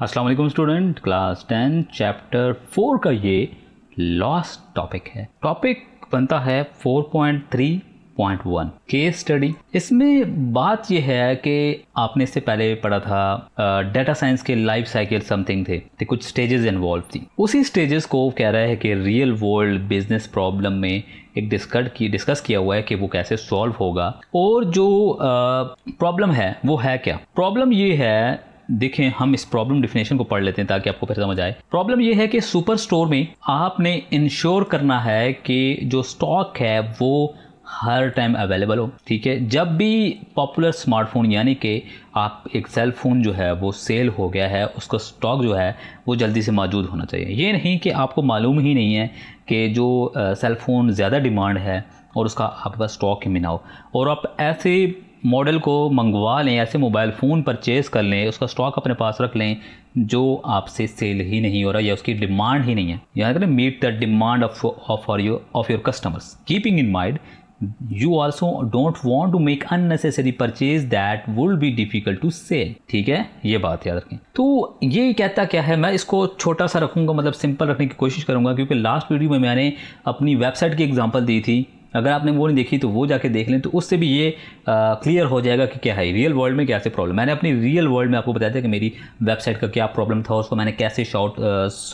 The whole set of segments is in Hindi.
अस्सलाम वालेकुम स्टूडेंट, क्लास 10 चैप्टर 4 का ये लास्ट टॉपिक है। टॉपिक बनता है 4.3.1 केस स्टडी। इसमें बात यह है कि आपने इससे पहले पढ़ा था डेटा साइंस के लाइफ साइकिल समथिंग थे कुछ स्टेजेस इन्वॉल्व थी। उसी स्टेजेस को कह रहा है कि रियल वर्ल्ड बिजनेस प्रॉब्लम में एक डिस्कस किया हुआ है कि वो कैसे सॉल्व होगा। और जो प्रॉब्लम है वो है क्या। प्रॉब्लम ये है, देखें हम इस प्रॉब्लम डिफिनेशन को पढ़ लेते हैं ताकि आपको फिर समझ आए। प्रॉब्लम यह है कि सुपर स्टोर में आपने इंश्योर करना है कि जो स्टॉक है वो हर टाइम अवेलेबल हो। ठीक है, जब भी पॉपुलर स्मार्टफोन यानी कि आप एक सेल फोन जो है वो सेल हो गया है, उसका स्टॉक जो है वो जल्दी से मौजूद होना चाहिए। ये नहीं कि आपको मालूम ही नहीं है कि जो सेल फोन ज़्यादा डिमांड है और उसका आपके पास स्टॉक ही ना हो, और आप ऐसे मॉडल को मंगवा लें, ऐसे मोबाइल फ़ोन परचेज़ कर लें, उसका स्टॉक अपने पास रख लें जो आपसे सेल ही नहीं हो रहा या उसकी डिमांड ही नहीं है। यानी कि meet the demand of your customers, keeping in mind you also don't want to make unnecessary purchase that would be difficult to sell। ठीक है, ये बात याद रखें। तो ये कहता क्या है, मैं इसको छोटा सा रखूंगा, मतलब सिंपल रखने की कोशिश करूंगा, क्योंकि लास्ट वीडियो में मैंने अपनी वेबसाइट की एग्जांपल दी थी। अगर आपने वो नहीं देखी तो वो जाके देख लें, तो उससे भी ये क्लियर हो जाएगा कि क्या है रियल वर्ल्ड में कैसे प्रॉब्लम। मैंने अपनी रियल वर्ल्ड में आपको बताया था कि मेरी वेबसाइट का क्या प्रॉब्लम था, उसको मैंने कैसे सॉर्ट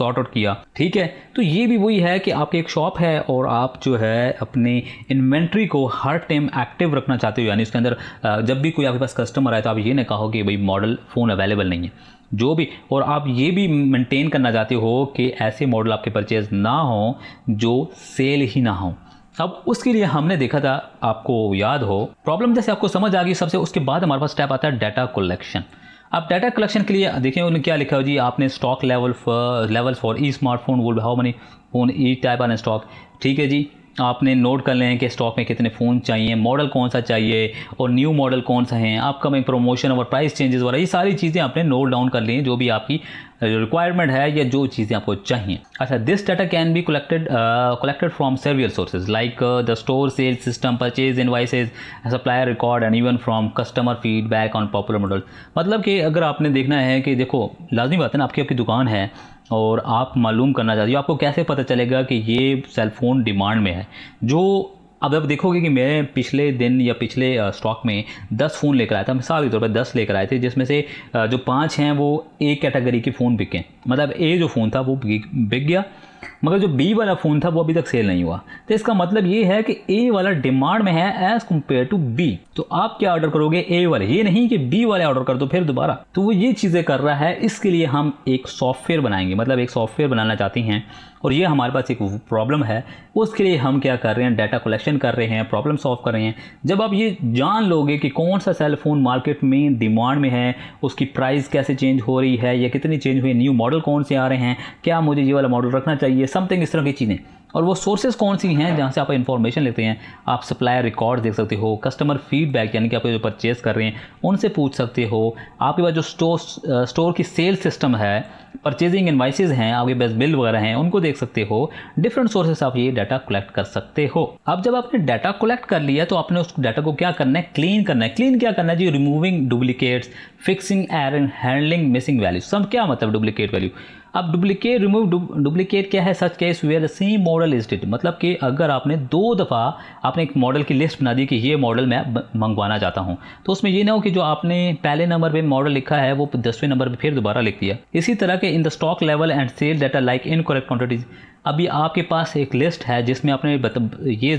आउट किया। ठीक है, तो ये भी वही है कि आपकी एक शॉप है और आप जो है अपने इन्वेंट्री को हर टाइम एक्टिव रखना चाहते हो, यानी उसके अंदर जब भी कोई आपके पास कस्टमर आए तो आप ये ना कहो कि भाई मॉडल फ़ोन अवेलेबल नहीं है जो भी, और आप ये भी मेंटेन करना चाहते हो कि ऐसे मॉडल आपके परचेज ना हो जो सेल ही ना हो। अब उसके लिए हमने देखा था, आपको याद हो, प्रॉब्लम जैसे आपको समझ आ गई सबसे, उसके बाद हमारे पास स्टेप आता है डाटा कलेक्शन। अब डाटा कलेक्शन के लिए देखें उन्होंने क्या लिखा हो जी, आपने stock levels for each smartphone would how many phone E type on stock. ठीक है जी, आपने नोट कर लें कि स्टॉक में कितने फ़ोन चाहिए, मॉडल कौन सा चाहिए और न्यू मॉडल कौन सा है, अपकमिंग प्रमोशन और प्राइस चेंजेस वगैरह, ये सारी चीज़ें आपने नोट डाउन कर ली हैं जो भी आपकी रिक्वायरमेंट है या जो चीज़ें आपको चाहिए। अच्छा, this data can be collected from several sources like the store sales system, purchase invoices, supplier record and even from customer feedback on popular model. मतलब कि अगर आपने देखना है कि देखो लाजमी बात है ना, आपकी दुकान है और आप मालूम करना चाहते हो, आपको कैसे पता चलेगा कि ये सेल फ़ोन डिमांड में है। जो अब देखोगे कि मैं पिछले दिन या पिछले स्टॉक में 10 फ़ोन लेकर आया था, मिसाल के तौर पर 10 लेकर आए थे, जिसमें से जो 5 हैं वो ए कैटेगरी के फ़ोन बिके, मतलब ए जो फ़ोन था वो बिक गया, मगर जो बी वाला फ़ोन था वो अभी तक सेल नहीं हुआ। तो इसका मतलब ये है कि ए वाला डिमांड में है एज़ कम्पेयर टू बी। तो आप क्या ऑर्डर करोगे, ए वाले, ये नहीं कि बी वाले ऑर्डर कर दो फिर दोबारा। तो वो ये चीज़ें कर रहा है। इसके लिए हम एक सॉफ्टवेयर बनाएंगे, मतलब एक सॉफ्टवेयर बनाना चाहती हैं, और ये हमारे पास एक प्रॉब्लम है। उसके लिए हम क्या कर रहे हैं, डाटा कलेक्शन कर रहे हैं, प्रॉब्लम सॉल्व कर रहे हैं। जब आप ये जान लोगे कि कौन सा सेल फ़ोन मार्केट में डिमांड में है, उसकी प्राइस कैसे चेंज हो रही है या कितनी चेंज हुई, न्यू मॉडल कौन से आ रहे हैं, क्या मुझे ये वाला मॉडल रखना चाहिए, समथिंग इस तरह की चीज़ें, और वो सोर्सेज कौन सी हैं जहाँ से आप इन्फॉर्मेशन लेते हैं। आप सप्लायर रिकॉर्ड देख सकते हो, कस्टमर फीडबैक यानी कि आप जो परचेज़ कर रहे हैं उनसे पूछ सकते हो, आपके पास जो स्टोर की सेल सिस्टम है, परचेजिंग इनवाइसेज हैं, आपके पास बिल वगैरह हैं, उनको देख सकते हो। डिफरेंट सोर्सेस आप ये डाटा कलेक्ट कर सकते हो। अब जब आपने डाटा कलेक्ट कर लिया तो आपने उस डाटा को क्या करना है, क्लीन करना है। क्लीन क्या करना है जी, removing duplicates, fixing error, handling missing value. सब क्या मतलब डुप्लीकेट वैल्यू। अब डुप्लीकेट क्या है, such case where the same model is did, मतलब कि अगर आपने 2 दफ़ा आपने एक मॉडल की लिस्ट बना दी कि ये मॉडल मैं मंगवाना चाहता हूँ, तो उसमें ये ना हो कि जो आपने पहले नंबर पे मॉडल लिखा है वो 10वें नंबर पे फिर दोबारा लिख दिया। इसी तरह के in the stock level and sale data like incorrect quantities. अभी आपके पास एक लिस्ट है जिसमें आपने ये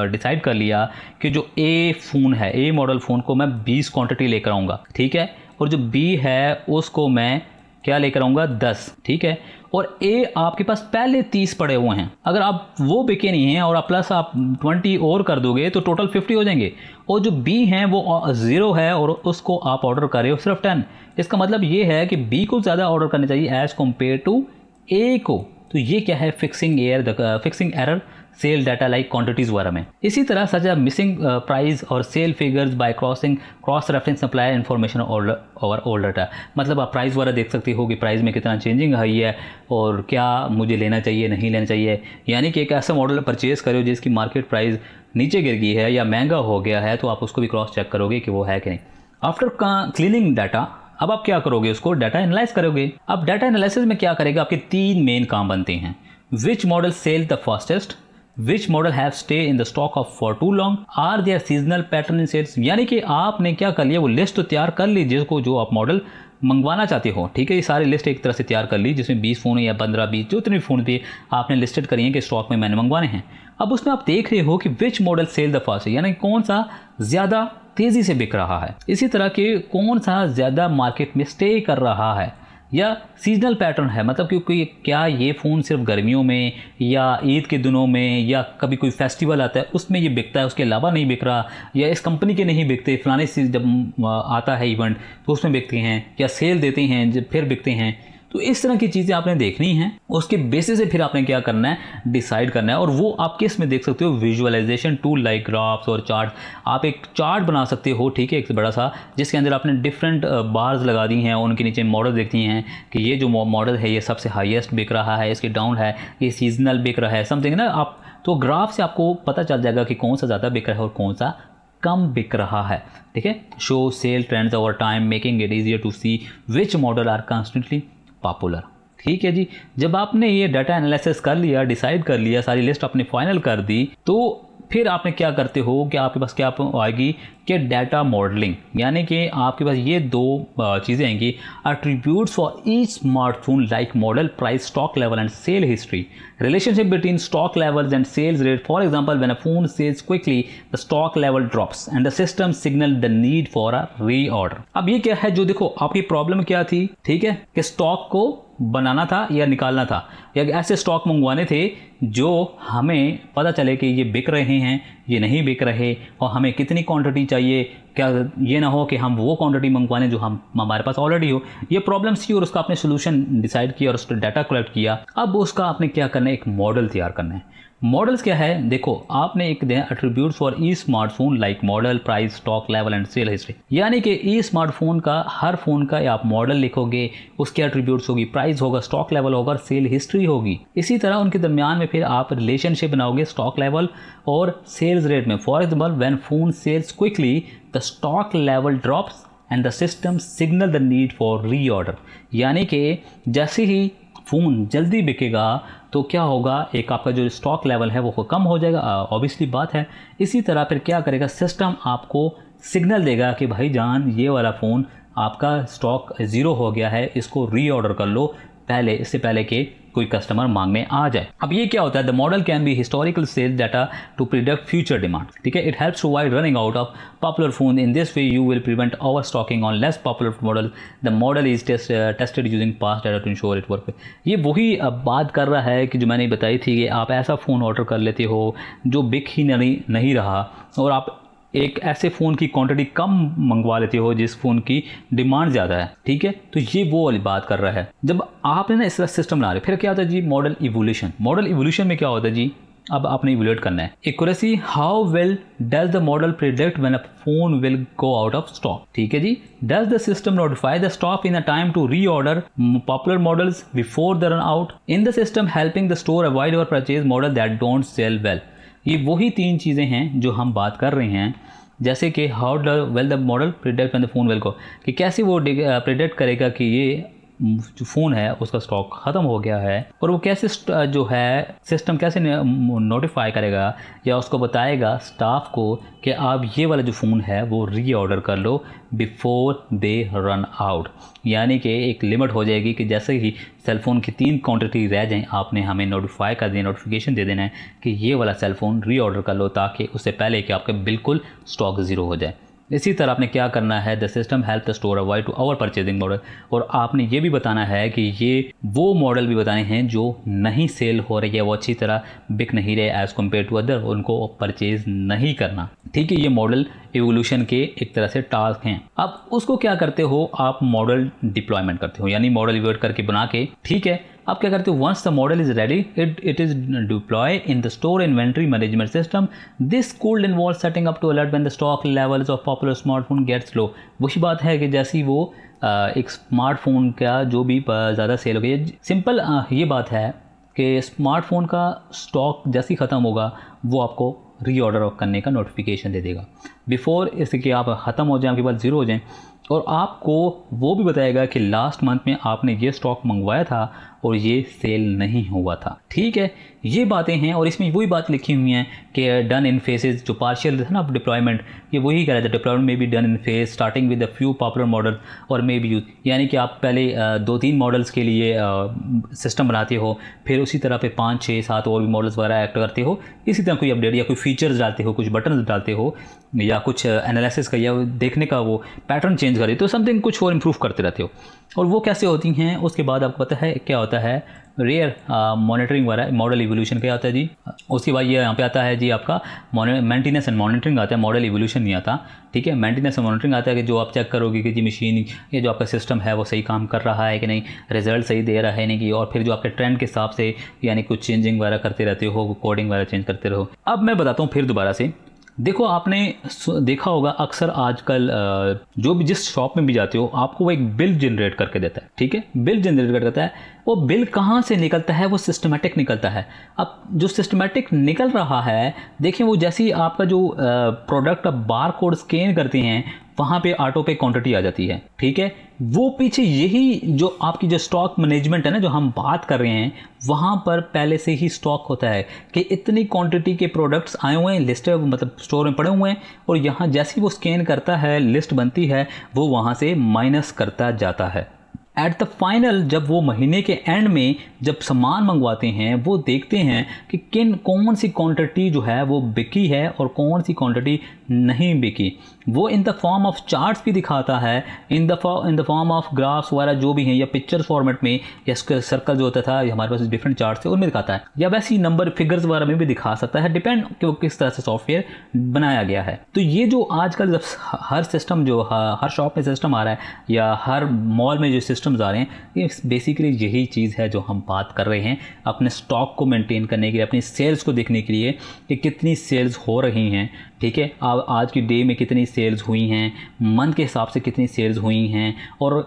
डिसाइड कर लिया कि जो ए फ़ोन है, ए मॉडल फ़ोन को मैं 20 क्वांटिटी लेकर आऊँगा। ठीक है, और जो बी है उसको मैं क्या लेकर आऊँगा, 10। ठीक है, और ए आपके पास पहले 30 पड़े हुए हैं, अगर आप वो बिके नहीं हैं और आप प्लस आप 20 और कर दोगे तो टोटल 50 हो जाएंगे। और जो बी हैं वो 0 है और उसको आप ऑर्डर कर रहे हो सिर्फ 10। इसका मतलब ये है कि बी को ज़्यादा ऑर्डर करना चाहिए एज़ कम्पेयर टू ए को। तो ये क्या है, fixing error sale data like quantities वगैरह में। इसी तरह सच है मिसिंग प्राइस और sale figures by cross reference supplier information over old data. मतलब आप प्राइस वगैरह देख सकते हो कि प्राइस में कितना चेंजिंग आई है और क्या मुझे लेना चाहिए नहीं लेना चाहिए। यानी कि एक ऐसा मॉडल परचेज़ करो जिसकी मार्केट प्राइस नीचे गिर गई है या महंगा हो गया है, तो आप उसको भी क्रॉस चेक करोगे कि वो है कि नहीं। आफ्टर क्लीनिंग डाटा अब आप क्या करोगे, उसको डाटा एनालाइज करोगे। अब डाटा एनालिसिस में क्या करेगा, आपके 3 मेन काम बनते हैं। Which model sell the fastest, which model have stay in the stock of for too long, are there seasonal pattern in sales. यानी कि आपने क्या कर लिया, वो लिस्ट तो तैयार कर ली जिसको जो आप मॉडल मंगवाना चाहते हो, ठीक है। ये सारी लिस्ट एक तरह से तैयार कर ली जिसमें 20 फ़ोन या 15 20 जो इतने फ़ोन थे आपने लिस्टेड करी हैं कि स्टॉक में मैंने मंगवाने हैं। अब उसमें आप देख रहे हो कि which model sell the fast, यानी कौन सा ज़्यादा तेज़ी से बिक रहा है, इसी तरह के कौन सा ज़्यादा मार्केट में स्टे कर रहा है, या सीजनल पैटर्न है, मतलब क्योंकि क्या ये फ़ोन सिर्फ गर्मियों में या ईद के दिनों में या कभी कोई फेस्टिवल आता है उसमें ये बिकता है, उसके अलावा नहीं बिक रहा, या इस कंपनी के नहीं बिकते, फलाने से जब आता है इवेंट तो उसमें बिकते हैं, या सेल देते हैं जब फिर बिकते हैं। तो इस तरह की चीज़ें आपने देखनी हैं, उसके बेसिस से फिर आपने क्या करना है, डिसाइड करना है। और वो आप किस में देख सकते हो, विजुअलाइजेशन टूल लाइक ग्राफ्स और चार्ट। आप एक चार्ट बना सकते हो, ठीक है, एक बड़ा सा, जिसके अंदर आपने डिफरेंट बार्स लगा दी हैं, उनके नीचे मॉडल देखती हैं कि ये जो मॉडल है ये सबसे हाईएस्ट बिक रहा है, इसके डाउन है, ये सीजनल बिक रहा है, समथिंग ना। आप तो ग्राफ से आपको पता चल जाएगा कि कौन सा ज़्यादा बिक रहा है और कौन सा कम बिक रहा है, ठीक है। Show sale trends over time making it easier to see which model are constantly popular, ठीक है जी। जब आपने ये डाटा एनालिसिस कर लिया, डिसाइड कर लिया, सारी लिस्ट आपने फाइनल कर दी, तो फिर आपने क्या करते हो कि आपके पास क्या आएगी कि डाटा मॉडलिंग, यानी कि आपके पास ये 2 चीज़ें आएंगी। Attributes for each smartphone like model, price, stock level and sale history, relationship between stock levels and sales rate. For example, when a phone sells quickly, the stock level drops and the system signal the need for a reorder. अब ये क्या है, जो देखो आपकी प्रॉब्लम क्या थी, ठीक है, कि स्टॉक को बनाना था या निकालना था, या ऐसे स्टॉक मंगवाने थे जो हमें पता चले कि ये बिक रहे हैं, ये नहीं बिक रहे, और हमें कितनी क्वांटिटी चाहिए, क्या ये ना हो कि हम वो क्वांटिटी मंगवाने जो हमारे पास ऑलरेडी हो। ये प्रॉब्लम थी और उसका आपने सोल्यूशन डिसाइड किया और उसका डाटा कलेक्ट किया। अब उसका आपने क्या करना है, एक मॉडल तैयार करना है। मॉडल्स क्या है, देखो आपने एक दिया attributes for each smartphone like model, price, stock level and sale history, यानी कि ई स्मार्टफोन का हर फ़ोन का आप मॉडल लिखोगे, उसके एट्रीब्यूट्स होगी, प्राइस होगा, स्टॉक लेवल होगा, सेल हिस्ट्री होगी। इसी तरह उनके दरमियान में फिर आप रिलेशनशिप बनाओगे स्टॉक लेवल और सेल्स रेट में। For example, when phone sales quickly the stock level drops and the system signal the need for reorder, यानी कि जैसे ही फ़ोन जल्दी बिकेगा तो क्या होगा, एक आपका जो स्टॉक लेवल है वो कम हो जाएगा, ऑब्वियसली बात है। इसी तरह फिर क्या करेगा, सिस्टम आपको सिग्नल देगा कि भाई जान ये वाला फ़ोन आपका स्टॉक 0 हो गया है, इसको रीऑर्डर कर लो पहले, इससे पहले कि कोई कस्टमर मांगने आ जाए। अब ये क्या होता है, the model can be historical sales data to predict future demand, ठीक है। It helps to avoid running out of popular phone, in this way you will prevent over stocking on less popular model. The model is tested using past data to ensure it work. ये वही अब बात कर रहा है कि जो मैंने बताई थी कि आप ऐसा फ़ोन ऑर्डर कर लेते हो जो बिक ही नहीं रहा, और आप एक ऐसे फ़ोन की क्वांटिटी कम मंगवा लेते हो जिस फ़ोन की डिमांड ज़्यादा है, ठीक है। तो ये वो वाली बात कर रहा है। जब आपने ना इस तरह सिस्टम बना रहे, फिर क्या होता है जी, मॉडल इवोल्यूशन। मॉडल इवोल्यूशन में क्या होता है जी, अब आपने इवोल्यूट करना है। Accuracy, how well does the model predict when a phone will go out of stock, ठीक है जी। Does the system notify the stock in a time to reorder popular models before the run out in the system, helping the store avoid over purchase model that don't sell well. ये वही 3 चीज़ें हैं जो हम बात कर रहे हैं, जैसे कि how well the model predict when the phone will गो, कि कैसे वो प्रिडिक्ट करेगा कि ये जो फ़ोन है उसका स्टॉक ख़त्म हो गया है, और वो कैसे जो है सिस्टम कैसे नोटिफाई करेगा या उसको बताएगा स्टाफ को कि आप ये वाला जो फ़ोन है वो रीऑर्डर कर लो बिफोर दे रन आउट। यानी कि एक लिमिट हो जाएगी कि जैसे ही सेलफ़ोन की 3 क्वांटिटी रह जाएं, आपने हमें नोटिफाई कर देना, नोटिफिकेशन दे देना है कि ये वाला सेलफ़ोन रीऑर्डर कर लो, ताकि उससे पहले कि आपका बिल्कुल स्टॉक 0 हो जाए। इसी तरह आपने क्या करना है, the system help the store avoid to over purchasing model, और आपने ये भी बताना है कि ये वो मॉडल भी बताने हैं जो नहीं सेल हो रही है, वो अच्छी तरह बिक नहीं रहे एज़ कम्पेयर टू अदर, उनको परचेज नहीं करना, ठीक है। ये मॉडल एवोल्यूशन के एक तरह से टास्क हैं। अब उसको क्या करते हो, आप मॉडल डिप्लॉयमेंट करते हो, यानी मॉडल इवेट करके बना के, ठीक है। आप क्या करते हो, once the model is ready it is deploy in the store inventory management system, this could involve setting up to alert when the stock levels of popular smartphone gets low. वही बात है कि जैसे ही वो एक स्मार्टफोन का जो भी ज़्यादा सेल हो गया, सिंपल ये बात है कि स्मार्टफोन का स्टॉक जैसे ही ख़त्म होगा वो आपको रीऑर्डर करने का नोटिफिकेशन दे देगा बिफोर इसके आप ख़त्म हो जाए, आपके पास 0 हो जाए। और आपको वो भी बताएगा कि लास्ट मंथ में आपने ये स्टॉक मंगवाया था और ये सेल नहीं हुआ था। ठीक है, ये बातें हैं और इसमें वही बात लिखी हुई हैं कि डन इन फेसेस, जो पार्शियल था ना डिप्लॉयमेंट, ये वही कह रहा था डिप्लॉयमेंट में be done in phase starting with a few popular model और मे बी यूज, यानी कि आप पहले 2-3 मॉडल्स के लिए सिस्टम बनाते हो, फिर उसी तरह पे 5-6-7 और भी मॉडल्स वगैरह ऐड करते हो, इसी तरह कोई अपडेट या कोई फीचर्स डालते हो, कुछ बटन डालते हो या कुछ एनालिसिस का या देखने का वो पैटर्न चेंज करे तो समथिंग कुछ और इम्प्रूव करते रहते हो। और वो कैसे होती हैं उसके बाद आपको पता है क्या होता है, रेयर मॉनिटरिंग वगैरह, मॉडल इवोल्यूशन क्या होता है जी। उसके बाद ये यहाँ पे आता है जी आपका मेंटेनेंस एंड मॉनिटरिंग आता है, मॉडल इवोल्यूशन नहीं आता। ठीक है, मेंटेनेंस एंड मॉनिटरिंग आता है कि जो आप चेक करोगे कि जी मशीन ये जो आपका सिस्टम है वो सही काम कर रहा है कि नहीं, रिजल्ट सही दे रहा है नहीं कि, और फिर जो आपके ट्रेंड के हिसाब से यानी कुछ चेंजिंग वगैरह करते रहते हो, कोडिंग वगैरह चेंज करते रहो। अब मैं बताता हूँ फिर दोबारा से, देखो आपने देखा होगा अक्सर आजकल जो भी जिस शॉप में भी जाते हो आपको वो एक बिल जनरेट करके देता है। ठीक है, बिल जनरेट कर देता है, वो बिल कहाँ से निकलता है, वो सिस्टमेटिक निकलता है। अब जो सिस्टमेटिक निकल रहा है, देखिए वो जैसे ही आपका जो प्रोडक्ट आप बार कोड स्कैन करते हैं वहाँ पे ऑटो पे क्वांटिटी आ जाती है। ठीक है, वो पीछे यही जो आपकी जो स्टॉक मैनेजमेंट है ना जो हम बात कर रहे हैं, वहाँ पर पहले से ही स्टॉक होता है कि इतनी क्वांटिटी के प्रोडक्ट्स आए हुए हैं, लिस्ट मतलब स्टोर में पड़े हुए हैं, और यहाँ जैसे ही वो स्कैन करता है, लिस्ट बनती है, वो वहाँ से माइनस करता जाता है। एट द फाइनल जब वो महीने के एंड में जब सामान मंगवाते हैं, वो देखते हैं कि कौन सी क्वांटिटी जो है वो बिकी है और कौन सी क्वांटिटी नहीं बिकी। वो in the form of charts भी दिखाता है, in the form of graphs वगैरह जो भी हैं, या पिक्चर फॉर्मेट में, या सर्कल जो होता था हमारे पास डिफरेंट चार्ट्स थे उनमें दिखाता है, या वैसे ही नंबर फिगर्स वगैरह में भी दिखा सकता है, डिपेंड कि वो किस तरह से सॉफ्टवेयर बनाया गया है। तो ये जो आजकल जब हर सिस्टम जो हर शॉप में सिस्टम आ रहा है या हर मॉल में जो सिस्टम्स आ रहे हैं, ये बेसिकली यही चीज़ है जो हम बात कर रहे हैं, अपने स्टॉक को मेंटेन करने के लिए, अपनी सेल्स को देखने के लिए कि कितनी सेल्स हो रही हैं। ठीक है, आज की डे में कितनी सेल्स हुई हैं, मंथ के हिसाब से कितनी सेल्स हुई हैं, और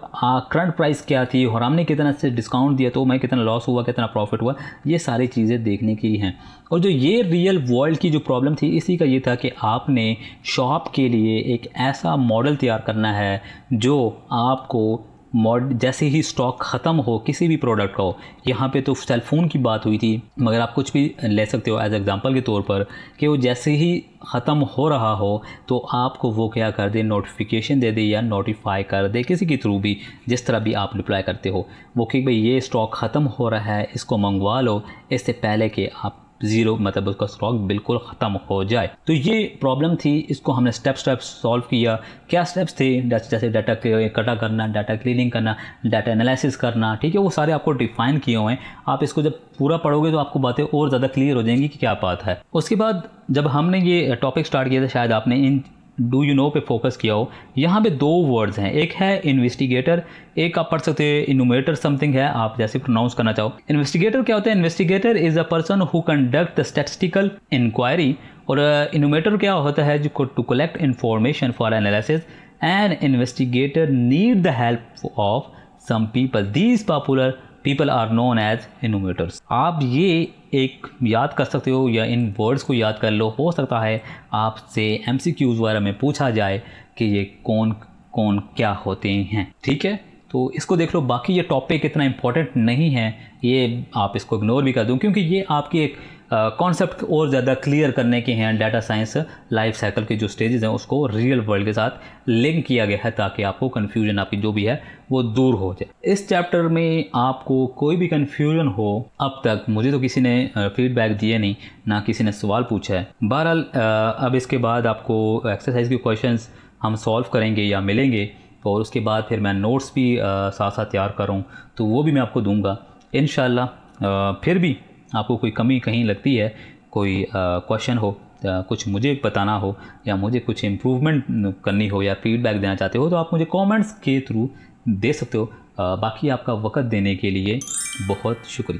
करंट प्राइस क्या थी, और हमने कितना से डिस्काउंट दिया तो मैं कितना लॉस हुआ, कितना प्रॉफिट हुआ, ये सारी चीज़ें देखने की हैं। और जो ये रियल वर्ल्ड की जो प्रॉब्लम थी इसी का ये था कि आपने शॉप के लिए एक ऐसा मॉडल तैयार करना है जो आपको जैसे ही स्टॉक ख़त्म हो किसी भी प्रोडक्ट का हो, यहाँ पे तो सेल फ़ोन की बात हुई थी, मगर आप कुछ भी ले सकते हो एज एग्जांपल के तौर पर, कि वो जैसे ही ख़त्म हो रहा हो तो आपको वो क्या कर दे, नोटिफिकेशन दे दे या नोटिफाई कर दे किसी के थ्रू भी, जिस तरह भी आप रिप्लाई करते हो वो, कि भाई ये स्टॉक ख़त्म हो रहा है, इसको मंगवा लो, इससे पहले कि आप ज़ीरो मतलब उसका स्टॉक बिल्कुल ख़त्म हो जाए। तो ये प्रॉब्लम थी, इसको हमने स्टेप सॉल्व किया। क्या स्टेप्स थे, जैसे डाटा इकट्ठा करना, डाटा क्लीनिंग करना, डाटा एनालिसिस करना, ठीक है, वो सारे आपको डिफाइन किए हुए हैं। आप इसको जब पूरा पढ़ोगे तो आपको बातें और ज़्यादा क्लियर हो जाएंगी कि क्या बात है। उसके बाद जब हमने ये टॉपिक स्टार्ट किया था, शायद आपने इन डू यू नो पे फोकस किया हो। यहाँ पे 2 वर्ड्स हैं, एक है इन्वेस्टिगेटर, एक आप पढ़ सकते हैं इनोमेटर समथिंग है, आप जैसे प्रोनाउंस करना चाहो। इन्वेस्टिगेटर क्या होता है? Investigator is a person who conduct the statistical inquiry, और इनोमेटर क्या होता है? जो to collect information for analysis. And investigator need the help of some people, these popular people are known as innovators. आप ये एक याद कर सकते हो या इन वर्ड्स को याद कर लो। हो सकता है आपसे MCQs वगैरह में पूछा जाए कि ये कौन कौन क्या होते हैं, ठीक है, तो इसको देख लो। बाकी ये टॉपिक इतना इंपॉर्टेंट नहीं है, ये आप इसको इग्नोर भी कर दो, क्योंकि ये आपकी एक कॉन्सेप्ट और ज़्यादा क्लियर करने के हैं। डाटा साइंस लाइफ साइकिल के जो स्टेजेस हैं उसको रियल वर्ल्ड के साथ लिंक किया गया है, ताकि आपको कन्फ्यूजन आपकी जो भी है वो दूर हो जाए। इस चैप्टर में आपको कोई भी कन्फ्यूजन हो, अब तक मुझे तो किसी ने फीडबैक दिए नहीं, ना किसी ने सवाल पूछा है। बहरहाल अब इसके बाद आपको एक्सरसाइज के क्वेश्चंस हम सॉल्व करेंगे या मिलेंगे, और उसके बाद फिर मैं नोट्स भी साथ साथ तैयार करूँ तो वो भी मैं आपको दूंगा इंशाल्लाह। फिर भी आपको कोई कमी कहीं लगती है, कोई क्वेश्चन हो, कुछ मुझे बताना हो, या मुझे कुछ इम्प्रूवमेंट करनी हो, या फीडबैक देना चाहते हो, तो आप मुझे कमेंट्स के थ्रू दे सकते हो। बाकी आपका वक्त देने के लिए बहुत शुक्रिया।